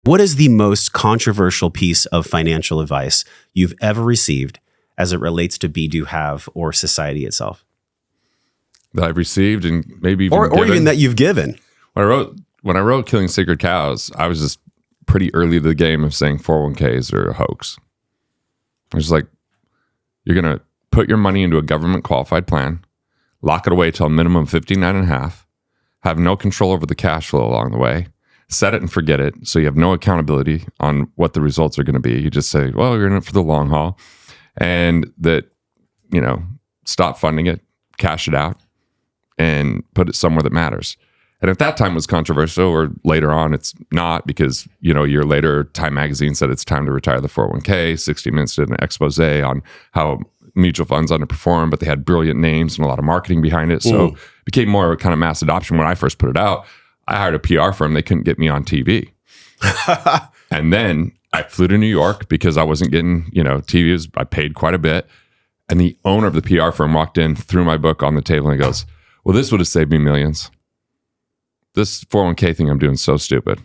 What is the most controversial piece of financial advice you've ever received as it relates to be, do, have, or society itself? That I've received and maybe even or even that you've given. When I wrote Killing Sacred Cows, I was just pretty early to the game of saying 401ks are a hoax. I was like, you're going to put your money into a government qualified plan, lock it away till a minimum 59.5, have no control over the cash flow along the way, set it and forget it. So you have no accountability on what the results are going to be. You just say, well, you're in it for the long haul, and that, stop funding it, cash it out, and put it somewhere that matters. And at that time it was controversial, or later on it's not, because, a year later, Time Magazine said it's time to retire the 401k. 60 Minutes did an expose on how mutual funds underperform, but they had brilliant names and a lot of marketing behind it. So it became more kind of mass adoption. When I first put it out, I hired a PR firm. They couldn't get me on TV. And then I flew to New York because I wasn't getting, TV. I paid quite a bit. And the owner of the PR firm walked in, threw my book on the table, and he goes, well, this would have saved me millions. This 401k thing I'm doing is so stupid.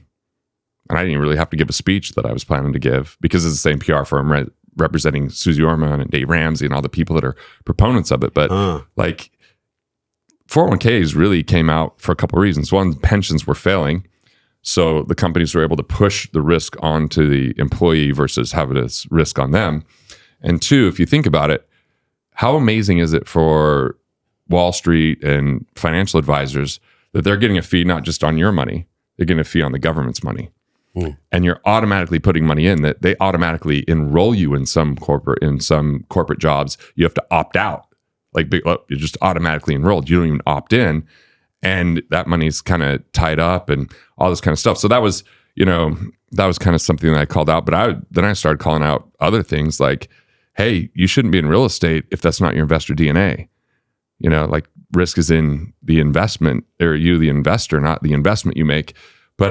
And I didn't really have to give a speech that I was planning to give, because it's the same PR firm representing Susie Orman and Dave Ramsey and all the people that are proponents of it. But 401ks really came out for a couple of reasons. One, pensions were failing. So the companies were able to push the risk onto the employee versus have it as risk on them. And two, if you think about it, how amazing is it for Wall Street and financial advisors that they're getting a fee not just on your money, they're getting a fee on the government's money. And you're automatically putting money in, that they automatically enroll you in some corporate jobs. You have to opt out. Like, you're just automatically enrolled. You don't even opt in. And that money's kind of tied up and all this kind of stuff. So that was, that was kind of something that I called out. But then I started calling out other things like, hey, you shouldn't be in real estate if that's not your investor DNA. Like, risk is in the investment, or you, the investor, not the investment you make. But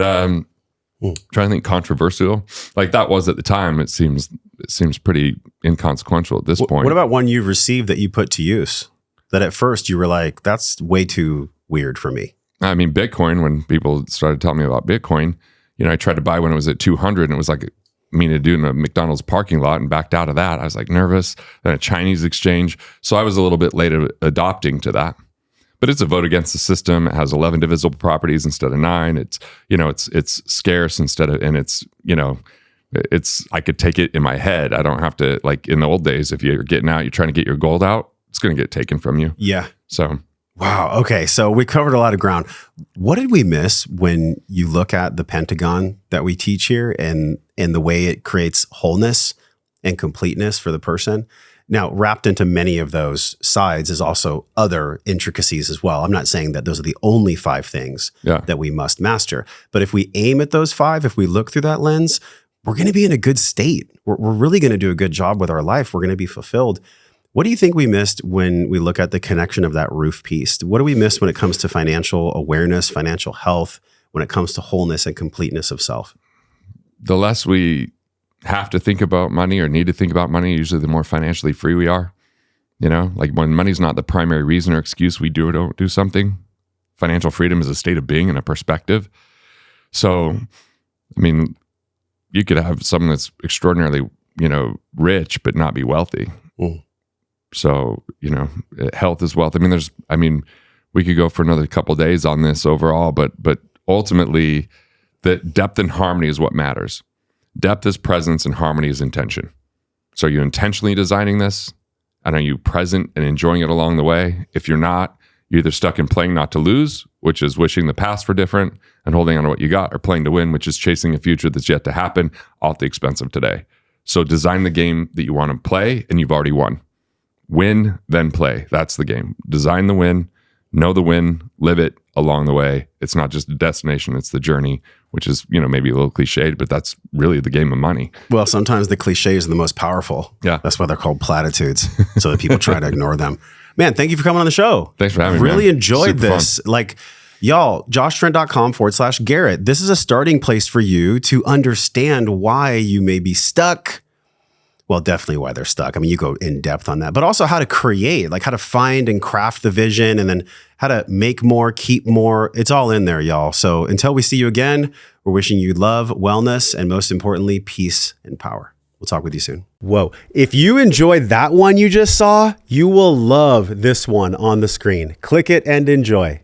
trying to think controversial, like that was at the time. It seems pretty inconsequential at this point. What about one you've received that you put to use that at first you were like, that's way too weird for me? I mean, Bitcoin, when people started telling me about Bitcoin, I tried to buy when it was at 200, and it was like me to do in a McDonald's parking lot, and backed out of that. I was like nervous. Then a Chinese exchange. So I was a little bit late adopting to that. But it's a vote against the system. It has 11 divisible properties instead of 9. It's, it's scarce instead of, and it's, I could take it in my head. I don't have to, like in the old days, if you're getting out, you're trying to get your gold out, it's going to get taken from you. Yeah. So. Wow. Okay. So we covered a lot of ground. What did we miss when you look at the Pentagon that we teach here, and the way it creates wholeness and completeness for the person? Now, wrapped into many of those sides is also other intricacies as well. I'm not saying that those are the only 5 things that we must master. But if we aim at those 5, if we look through that lens, we're going to be in a good state. We're really going to do a good job with our life. We're going to be fulfilled. What do you think we missed when we look at the connection of that roof piece? What do we miss when it comes to financial awareness, financial health, when it comes to wholeness and completeness of self? The less we have to think about money or need to think about money, usually the more financially free we are. Like when money's not the primary reason or excuse we do or don't do something, financial freedom is a state of being and a perspective. So, I mean, you could have someone that's extraordinarily, rich, but not be wealthy. So, health is wealth. I mean, we could go for another couple of days on this overall, but ultimately the depth and harmony is what matters. Depth is presence and harmony is intention. So are you intentionally designing this? And are you present and enjoying it along the way? If you're not, you're either stuck in playing not to lose, which is wishing the past were different and holding on to what you got, or playing to win, which is chasing a future that's yet to happen all at the expense of today. So design the game that you want to play, and you've already won. Win, then play. That's the game. Design the win, know the win, live it along the way. It's not just a destination, it's the journey, which is, maybe a little cliched, but that's really the game of money. Well, sometimes the cliches are the most powerful. Yeah. That's why they're called platitudes, so that people try to ignore them. Man, thank you for coming on the show. Thanks for having me. Really enjoyed Super this. Fun. Like, y'all, joshtrent.com/Garrett. This is a starting place for you to understand why you may be stuck, well, definitely why they're stuck. I mean, you go in depth on that, but also how to create, like how to find and craft the vision, and then how to make more, keep more. It's all in there, y'all. So until we see you again, we're wishing you love, wellness, and most importantly, peace and power. We'll talk with you soon. Whoa. If you enjoyed that one you just saw, you will love this one on the screen. Click it and enjoy.